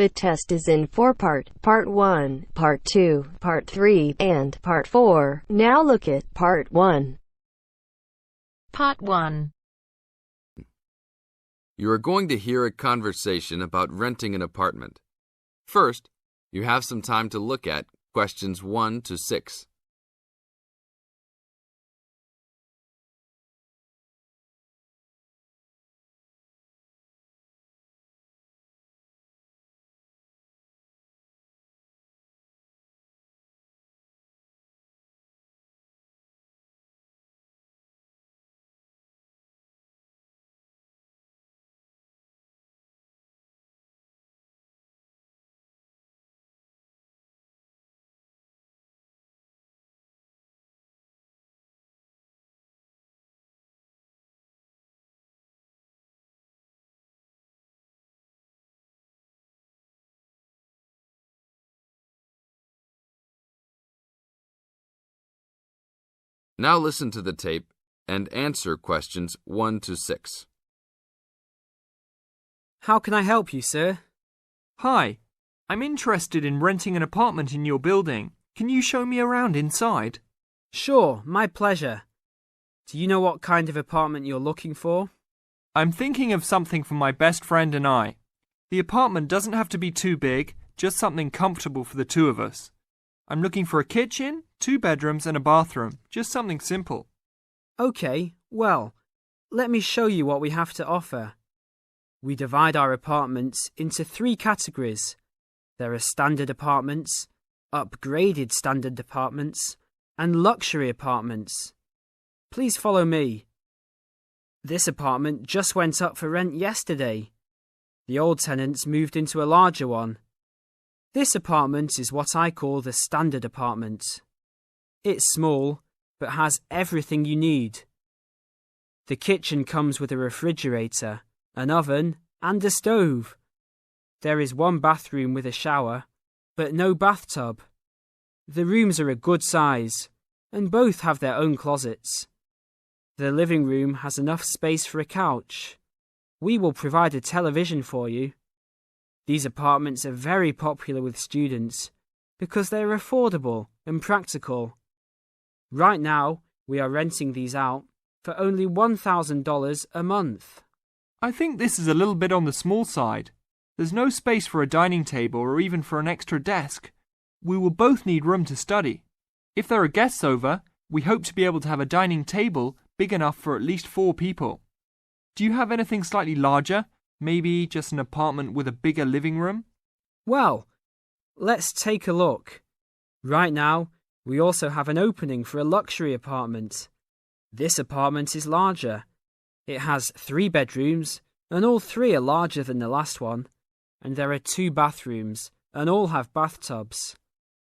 The test is in 4 parts: Part 1, Part 2, Part 3, and Part 4. Now look at Part 1. Part 1. You are going to hear a conversation about renting an apartment. First, you have some time to look at questions 1 to 6. Now listen to the tape and answer questions 1 to 6. How can I help you, sir? Hi, I'm interested in renting an apartment in your building. Can you show me around inside? Sure, my pleasure. Do you know what kind of apartment you're looking for? I'm thinking of something for my best friend and I. The apartment doesn't have to be too big, just something comfortable for the two of us. I'm looking for a kitchen, 2 bedrooms and a bathroom, just something simple. Okay, well, let me show you what we have to offer. We divide our apartments into 3 categories. There are standard apartments, upgraded standard apartments, and luxury apartments. Please follow me. This apartment just went up for rent yesterday. The old tenants moved into a larger one. This apartment is what I call the standard apartment. It's small, but has everything you need. The kitchen comes with a refrigerator, an oven, and a stove. There is 1 bathroom with a shower, but no bathtub. The rooms are a good size, and both have their own closets. The living room has enough space for a couch. We will provide a television for you. These apartments are very popular with students because they are affordable and practical. Right now, we are renting these out for only $1,000 a month. I think this is a little bit on the small side. There's no space for a dining table or even for an extra desk. We will both need room to study. If there are guests over, we hope to be able to have a dining table big enough for at least 4 people. Do you have anything slightly larger? Maybe just an apartment with a bigger living room? Well, let's take a look. Right now, we also have an opening for a luxury apartment. This apartment is larger. It has 3 bedrooms, and all 3 are larger than the last one. And there are 2 bathrooms, and all have bathtubs.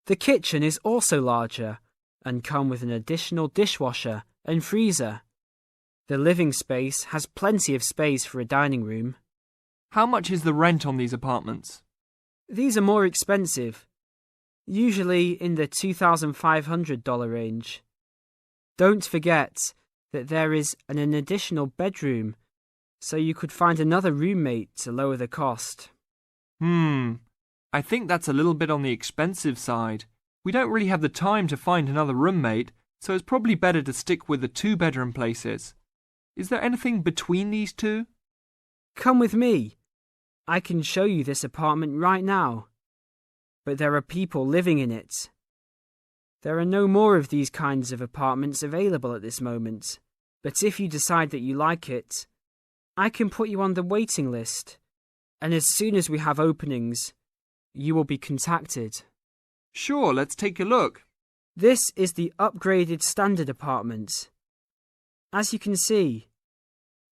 The kitchen is also larger, and come with an additional dishwasher and freezer. The living space has plenty of space for a dining room. How much is the rent on these apartments? These are more expensive, usually in the $2,500 range. Don't forget that there is an additional bedroom, so you could find another roommate to lower the cost. I think that's a little bit on the expensive side. We don't really have the time to find another roommate, so it's probably better to stick with the 2-bedroom places. Is there anything between these 2? Come with me. I can show you this apartment right now. But there are people living in it. There are no more of these kinds of apartments available at this moment. But if you decide that you like it, I can put you on the waiting list. And as soon as we have openings, you will be contacted. Sure, let's take a look. This is the upgraded standard apartment. As you can see,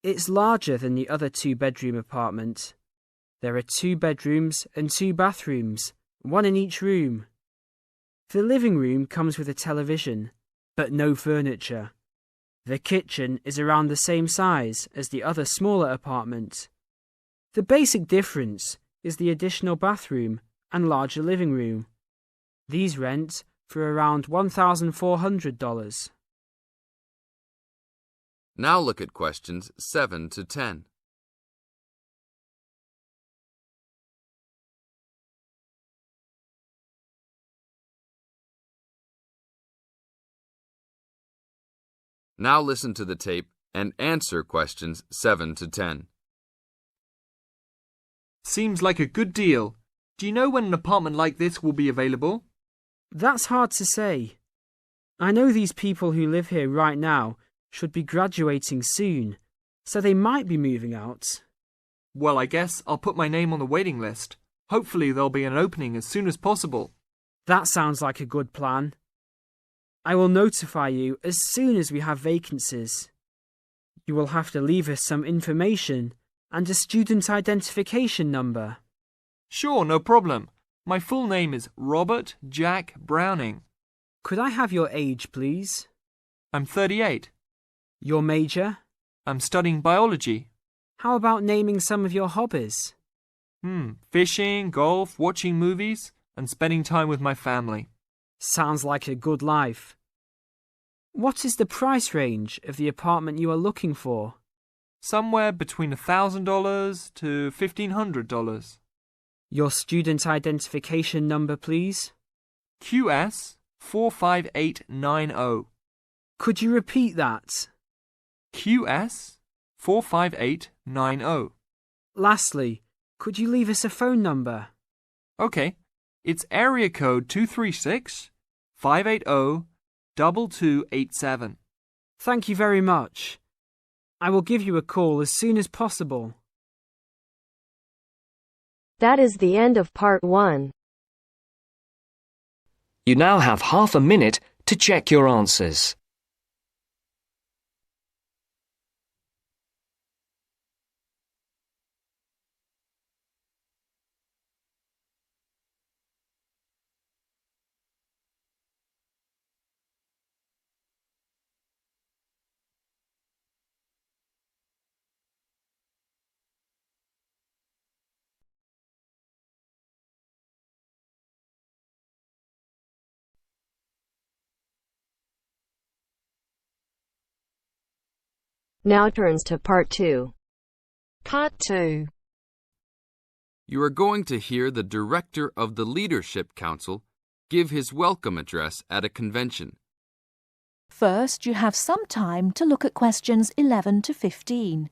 it's larger than the other 2-bedroom apartment. There are 2 bedrooms and 2 bathrooms, 1 in each room. The living room comes with a television, but no furniture. The kitchen is around the same size as the other smaller apartment. The basic difference is the additional bathroom and larger living room. These rent for around $1,400. Now look at questions 7 to 10. Now listen to the tape and answer questions 7 to 10. Seems like a good deal. Do you know when an apartment like this will be available? That's hard to say. I know these people who live here right now should be graduating soon, so they might be moving out. Well, I guess I'll put my name on the waiting list. Hopefully there'll be an opening as soon as possible. That sounds like a good plan. I will notify you as soon as we have vacancies. You will have to leave us some information and a student identification number. Sure, no problem. My full name is Robert Jack Browning. Could I have your age, please? I'm 38. Your major? I'm studying biology. How about naming some of your hobbies? Fishing, golf, watching movies, and spending time with my family. Sounds like a good life. What is the price range of the apartment you are looking for? Somewhere between $1,000 to $1,500. Your student identification number, please. QS 45890. Could you repeat that? QS 45890. Lastly, could you leave us a phone number? Okay, it's area code 236 580 2287. Thank you very much. I will give you a call as soon as possible. That is the end of part 1. You now have half a minute to check your answers. Now turns to part 2. Part 2. You are going to hear the director of the Leadership Council give his welcome address at a convention. First, you have some time to look at questions 11 to 15.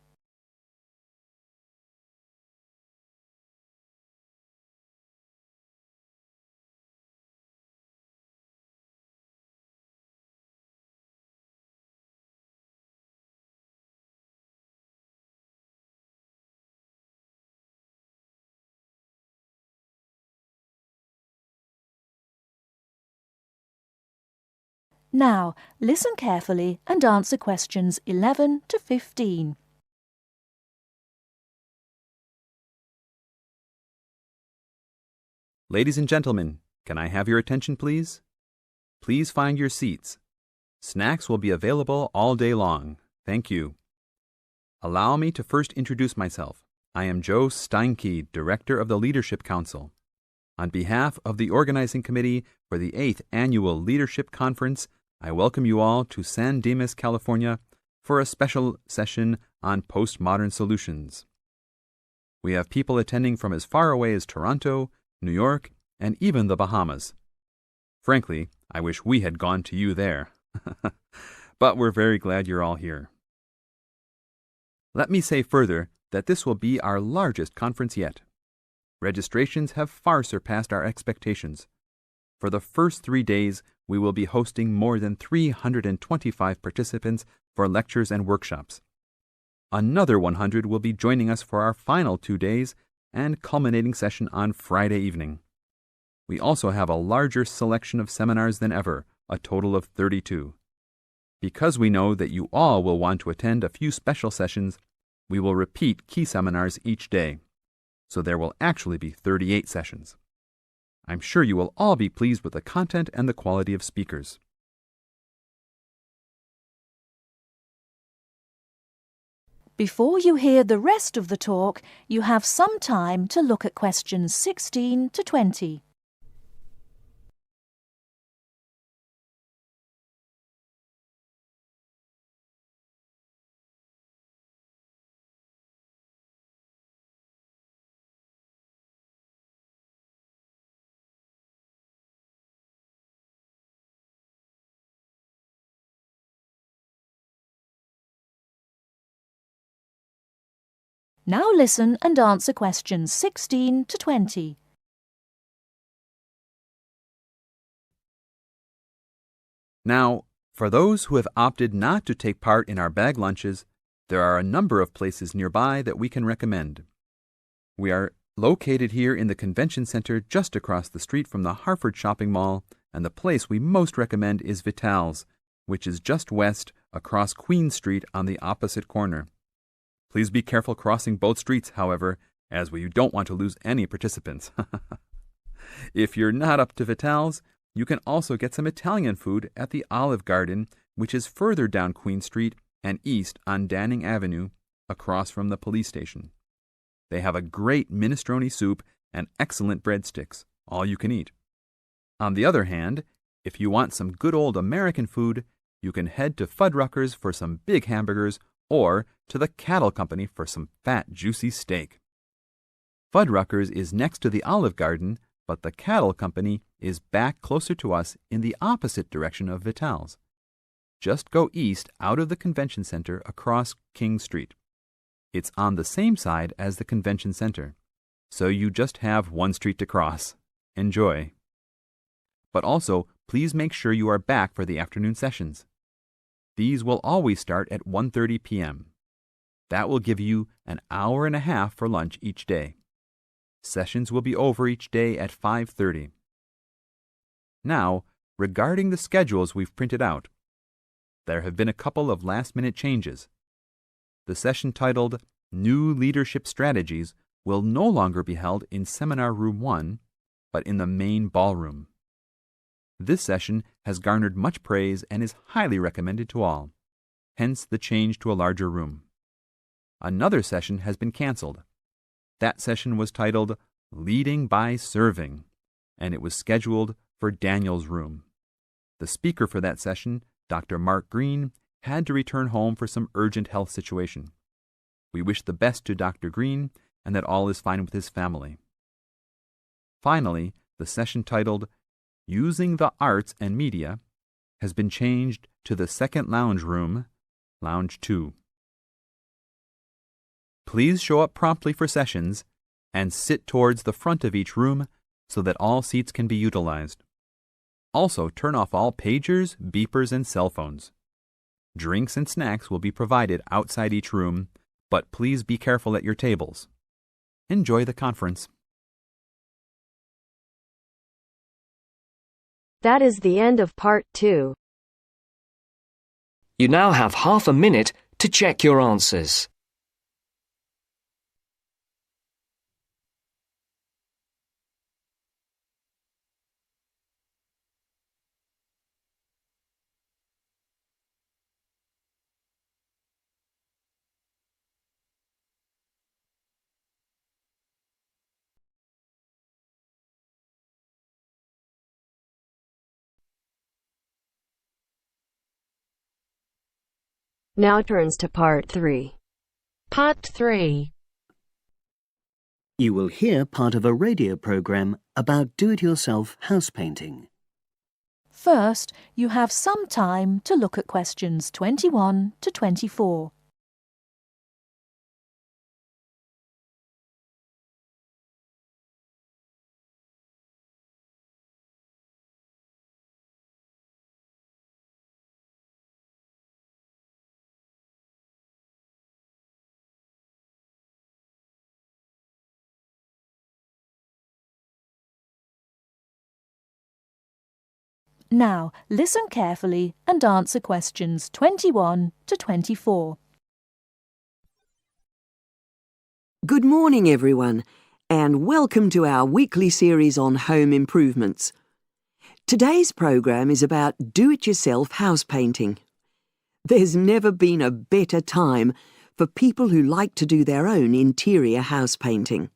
Now, listen carefully and answer questions 11 to 15. Ladies and gentlemen, can I have your attention, please? Please find your seats. Snacks will be available all day long. Thank you. Allow me to first introduce myself. I am Joe Steinke, Director of the Leadership Council. On behalf of the Organizing Committee for the 8th Annual Leadership Conference, I welcome you all to San Dimas, California, for a special session on postmodern solutions. We have people attending from as far away as Toronto, New York, and even the Bahamas. Frankly, I wish we had gone to you there. But we're very glad you're all here. Let me say further that this will be our largest conference yet. Registrations have far surpassed our expectations. For the first 3 days, we will be hosting more than 325 participants for lectures and workshops. Another 100 will be joining us for our final 2 days and culminating session on Friday evening. We also have a larger selection of seminars than ever, a total of 32. Because we know that you all will want to attend a few special sessions, we will repeat key seminars each day. So there will actually be 38 sessions. I'm sure you will all be pleased with the content and the quality of speakers. Before you hear the rest of the talk, you have some time to look at questions 16 to 20. Now listen and answer questions 16 to 20. Now, for those who have opted not to take part in our bag lunches, there are a number of places nearby that we can recommend. We are located here in the Convention Center just across the street from the Harford Shopping Mall, and the place we most recommend is Vital's, which is just west across Queen Street on the opposite corner. Please be careful crossing both streets, however, as we don't want to lose any participants. If you're not up to Vital's, you can also get some Italian food at the Olive Garden, which is further down Queen Street and east on Danning Avenue, across from the police station. They have a great minestrone soup and excellent breadsticks, all you can eat. On the other hand, if you want some good old American food, you can head to Fuddruckers for some big hamburgers or to the Cattle Company for some fat, juicy steak. Fuddruckers is next to the Olive Garden, but the Cattle Company is back closer to us in the opposite direction of Vital's. Just go east out of the Convention Center across King Street. It's on the same side as the Convention Center, so you just have one street to cross. Enjoy. But also, please make sure you are back for the afternoon sessions. These will always start at 1:30 p.m. That will give you an hour and a half for lunch each day. Sessions will be over each day at 5:30. Now, regarding the schedules we've printed out, there have been a couple of last-minute changes. The session titled New Leadership Strategies will no longer be held in Seminar Room 1, but in the main ballroom. This session has garnered much praise and is highly recommended to all, hence the change to a larger room. Another session has been canceled. That session was titled Leading by Serving, and it was scheduled for Daniel's room. The speaker for that session, Dr. Mark Green, had to return home for some urgent health situation. We wish the best to Dr. Green and that all is fine with his family. Finally, the session titled Using the Arts and Media has been changed to the second lounge room, Lounge 2. Please show up promptly for sessions and sit towards the front of each room so that all seats can be utilized. Also, turn off all pagers, beepers, and cell phones. Drinks and snacks will be provided outside each room, but please be careful at your tables. Enjoy the conference. That is the end of part 2. You now have half a minute to check your answers. Now turns to part 3. Part 3. You will hear part of a radio program about do-it-yourself house painting. First, you have some time to look at questions 21 to 24. Now, listen carefully and answer questions 21 to 24. Good morning, everyone, and welcome to our weekly series on home improvements. Today's program is about do-it-yourself house painting. There's never been a better time for people who like to do their own interior house painting.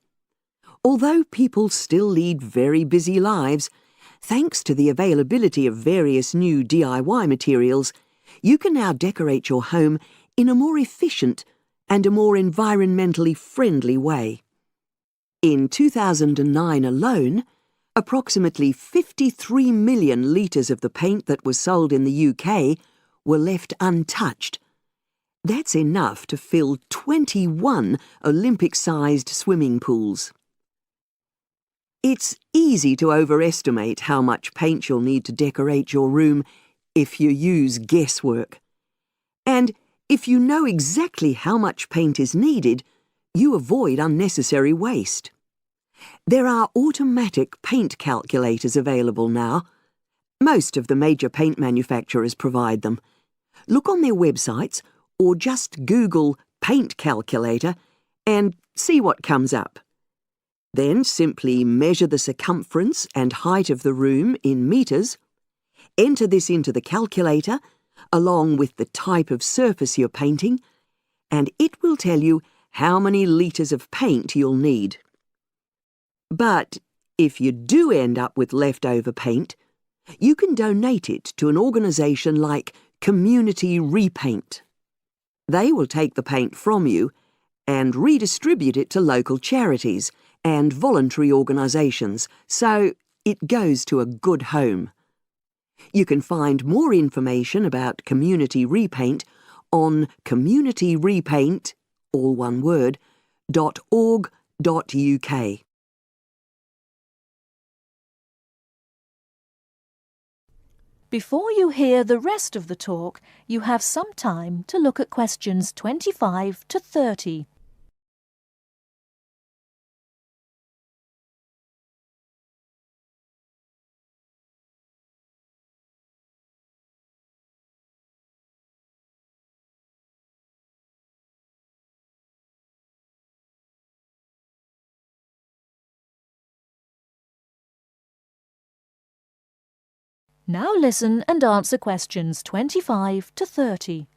Although people still lead very busy lives, thanks to the availability of various new DIY materials, you can now decorate your home in a more efficient and a more environmentally friendly way. In 2009 alone, approximately 53 million litres of the paint that was sold in the UK were left untouched, That's enough to fill 21 Olympic-sized swimming pools. It's easy to overestimate how much paint you'll need to decorate your room if you use guesswork. And if you know exactly how much paint is needed, you avoid unnecessary waste. There are automatic paint calculators available now. Most of the major paint manufacturers provide them. Look on their websites or just Google paint calculator and see what comes up. Then simply measure the circumference and height of the room in metres, enter this into the calculator along with the type of surface you're painting, and it will tell you how many litres of paint you'll need. But if you do end up with leftover paint, you can donate it to an organisation like Community Repaint. They will take the paint from you and redistribute it to local charities and voluntary organisations, so it goes to a good home. You can find more information about Community Repaint on communityrepaint, all one word, .org.uk. Before you hear the rest of the talk, you have some time to look at questions 25 to 30. Now listen and answer questions 25 to 30.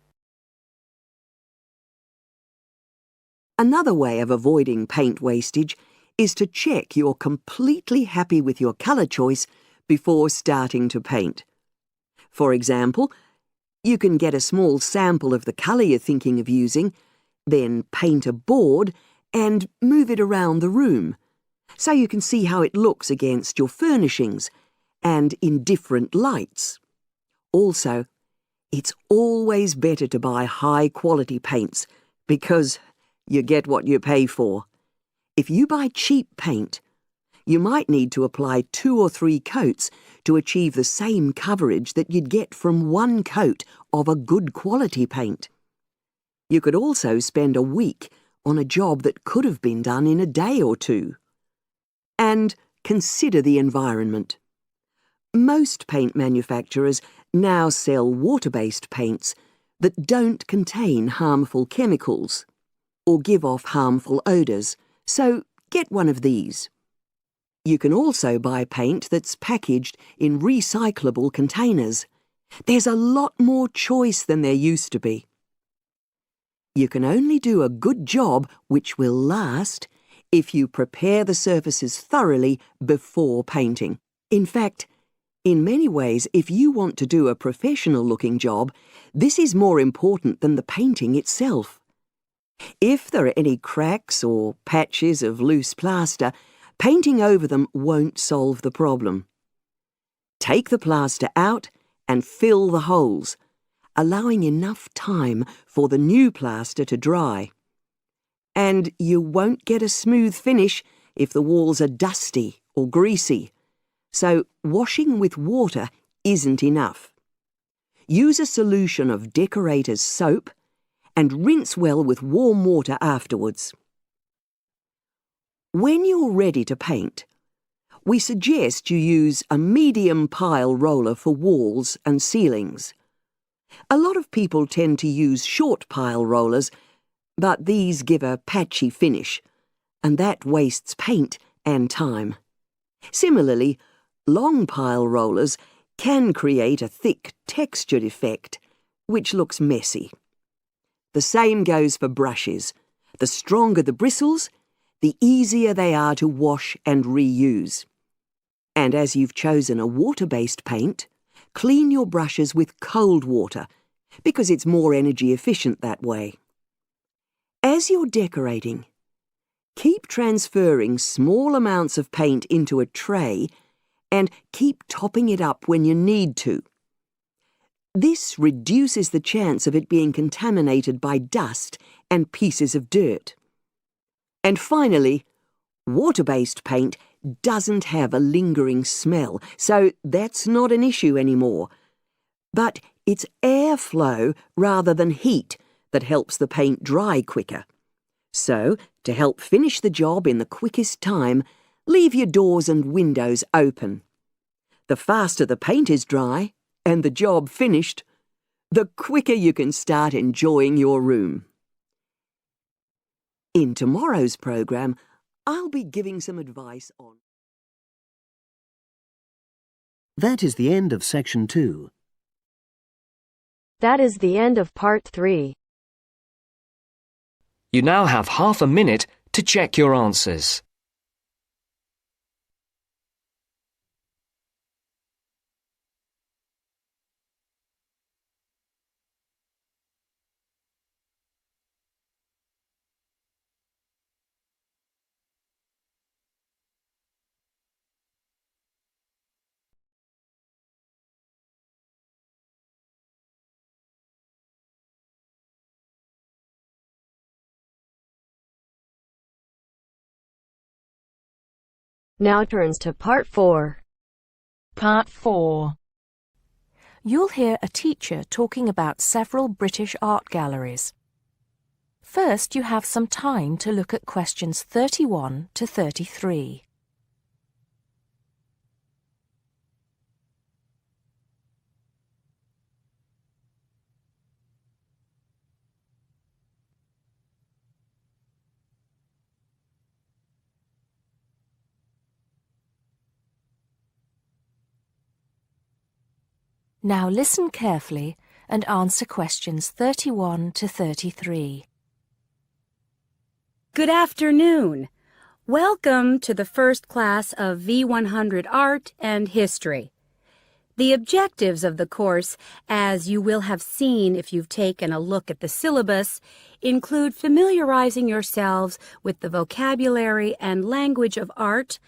Another way of avoiding paint wastage is to check you're completely happy with your colour choice before starting to paint. For example, you can get a small sample of the colour you're thinking of using, then paint a board and move it around the room, so you can see how it looks against your furnishings and in different lights. Also, it's always better to buy high-quality paints because you get what you pay for. If you buy cheap paint, you might need to apply 2 or 3 coats to achieve the same coverage that you'd get from 1 coat of a good quality paint. You could also spend a week on a job that could have been done in a day or 2. And consider the environment. Most paint manufacturers now sell water-based paints that don't contain harmful chemicals or give off harmful odours, so get one of these. You can also buy paint that's packaged in recyclable containers. There's a lot more choice than there used to be. You can only do a good job which will last if you prepare the surfaces thoroughly before painting. In fact, in many ways, if you want to do a professional-looking job, this is more important than the painting itself. If there are any cracks or patches of loose plaster, painting over them won't solve the problem. Take the plaster out and fill the holes, allowing enough time for the new plaster to dry. And you won't get a smooth finish if the walls are dusty or greasy. So washing with water isn't enough. Use a solution of decorator's soap and rinse well with warm water afterwards. When you're ready to paint, we suggest you use a medium pile roller for walls and ceilings. A lot of people tend to use short pile rollers, but these give a patchy finish, and that wastes paint and time. Similarly, long pile rollers can create a thick textured effect, which looks messy. The same goes for brushes. The stronger the bristles, the easier they are to wash and reuse. And as you've chosen a water-based paint, clean your brushes with cold water, because it's more energy efficient that way. As you're decorating, keep transferring small amounts of paint into a tray and keep topping it up when you need to. This reduces the chance of it being contaminated by dust and pieces of dirt. And finally, water-based paint doesn't have a lingering smell, so that's not an issue anymore. But it's airflow rather than heat that helps the paint dry quicker. So, to help finish the job in the quickest time, leave your doors and windows open. The faster the paint is dry and the job finished, the quicker you can start enjoying your room. In tomorrow's program, I'll be giving some advice on... That is the end of section 2. That is the end of part 3. You now have half a minute to check your answers. Now turns to part 4. Part 4. You'll hear a teacher talking about several British art galleries. First, you have some time to look at questions 31 to 33. Now listen carefully and answer questions 31 to 33. Good afternoon. Welcome to the first class of V100 Art and History. The objectives of the course, as you will have seen if you've taken a look at the syllabus, include familiarizing yourselves with the vocabulary and language of art,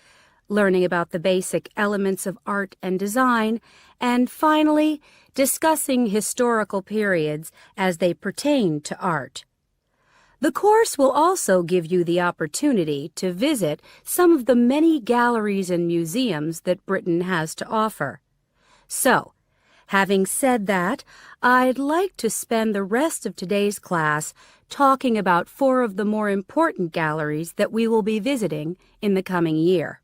learning about the basic elements of art and design, and finally, discussing historical periods as they pertain to art. The course will also give you the opportunity to visit some of the many galleries and museums that Britain has to offer. So, having said that, I'd like to spend the rest of today's class talking about 4 of the more important galleries that we will be visiting in the coming year.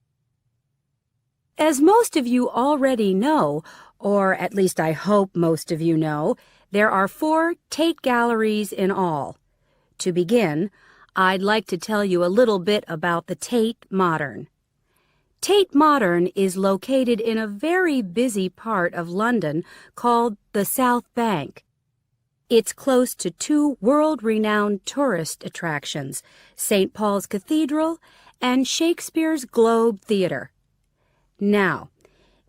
As most of you already know, or at least I hope most of you know, there are 4 Tate galleries in all. To begin, I'd like to tell you a little bit about the Tate Modern. Tate Modern is located in a very busy part of London called the South Bank. It's close to 2 world-renowned tourist attractions, St. Paul's Cathedral and Shakespeare's Globe Theatre. Now,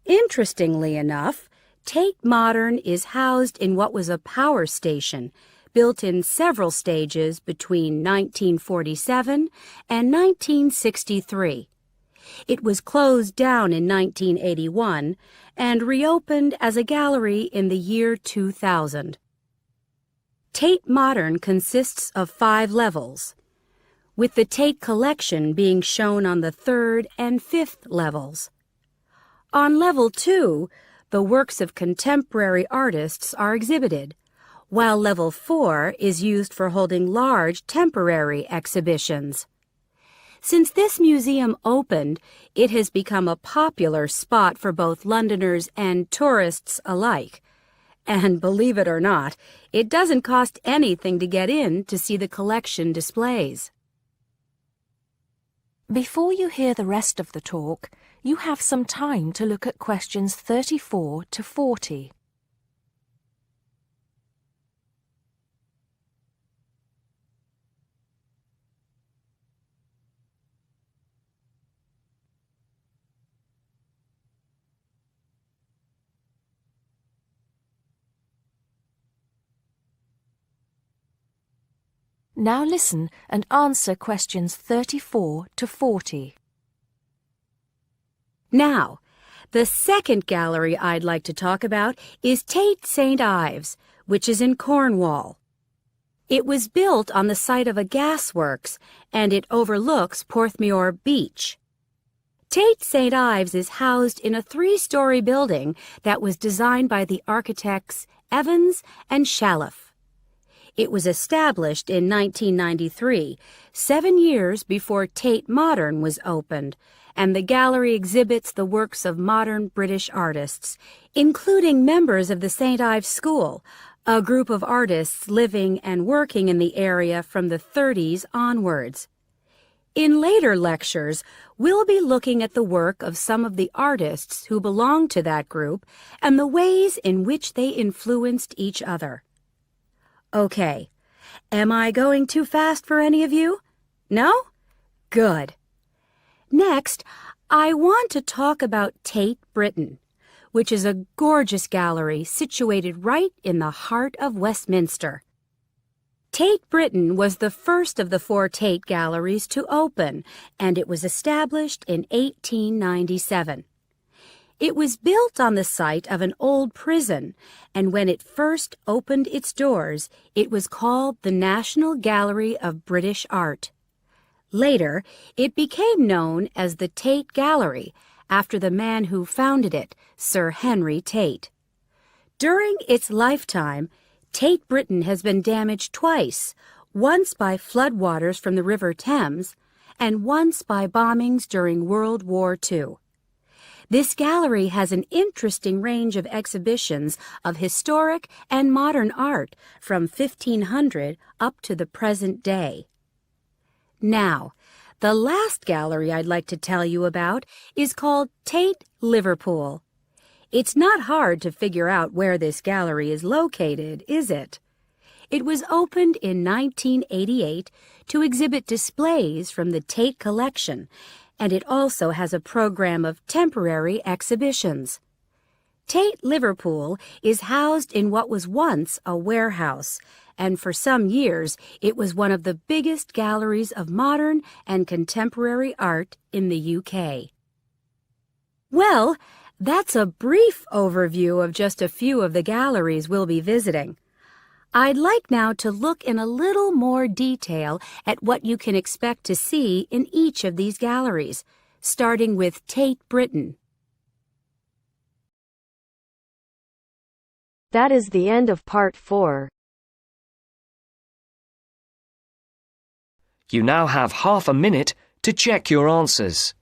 interestingly enough, Tate Modern is housed in what was a power station, built in several stages between 1947 and 1963. It was closed down in 1981 and reopened as a gallery in the year 2000. Tate Modern consists of 5 levels, with the Tate collection being shown on the 3rd and 5th levels. On level 2, the works of contemporary artists are exhibited, while level 4 is used for holding large temporary exhibitions. Since this museum opened, it has become a popular spot for both Londoners and tourists alike. And believe it or not, it doesn't cost anything to get in to see the collection displays. Before you hear the rest of the talk, you have some time to look at questions 34 to 40. Now listen and answer questions 34 to 40. Now, The second gallery I'd like to talk about is Tate St. Ives, which is in Cornwall. It was built on the site of a gasworks, and it overlooks Porthmeor Beach. Tate St. Ives is housed in a 3-story building that was designed by the architects Evans and Shalliff. It was established in 1993, 7 years before Tate Modern was opened, and the gallery exhibits the works of modern British artists, including members of the St. Ives School, a group of artists living and working in the area from the 30s onwards. In later lectures, we'll be looking at the work of some of the artists who belong to that group and the ways in which they influenced each other. Okay, am I going too fast for any of you? No? Good. Next, I want to talk about Tate Britain, which is a gorgeous gallery situated right in the heart of Westminster. Tate Britain was the first of the 4 Tate galleries to open, and it was established in 1897. It was built on the site of an old prison, and when it first opened its doors, it was called the National Gallery of British Art. Later, it became known as the Tate Gallery, after the man who founded it, Sir Henry Tate. During its lifetime, Tate Britain has been damaged twice, once by floodwaters from the River Thames, and once by bombings during World War II. This gallery has an interesting range of exhibitions of historic and modern art from 1500 up to the present day. Now, the last gallery I'd like to tell you about is called Tate Liverpool. It's not hard to figure out where this gallery is located, is it? It was opened in 1988 to exhibit displays from the Tate collection, and it also has a program of temporary exhibitions. Tate Liverpool is housed in what was once a warehouse, and for some years it was one of the biggest galleries of modern and contemporary art in the UK. Well, that's a brief overview of just a few of the galleries we'll be visiting. I'd like now to look in a little more detail at what you can expect to see in each of these galleries, starting with Tate Britain. That is the end of part 4. You now have half a minute to check your answers.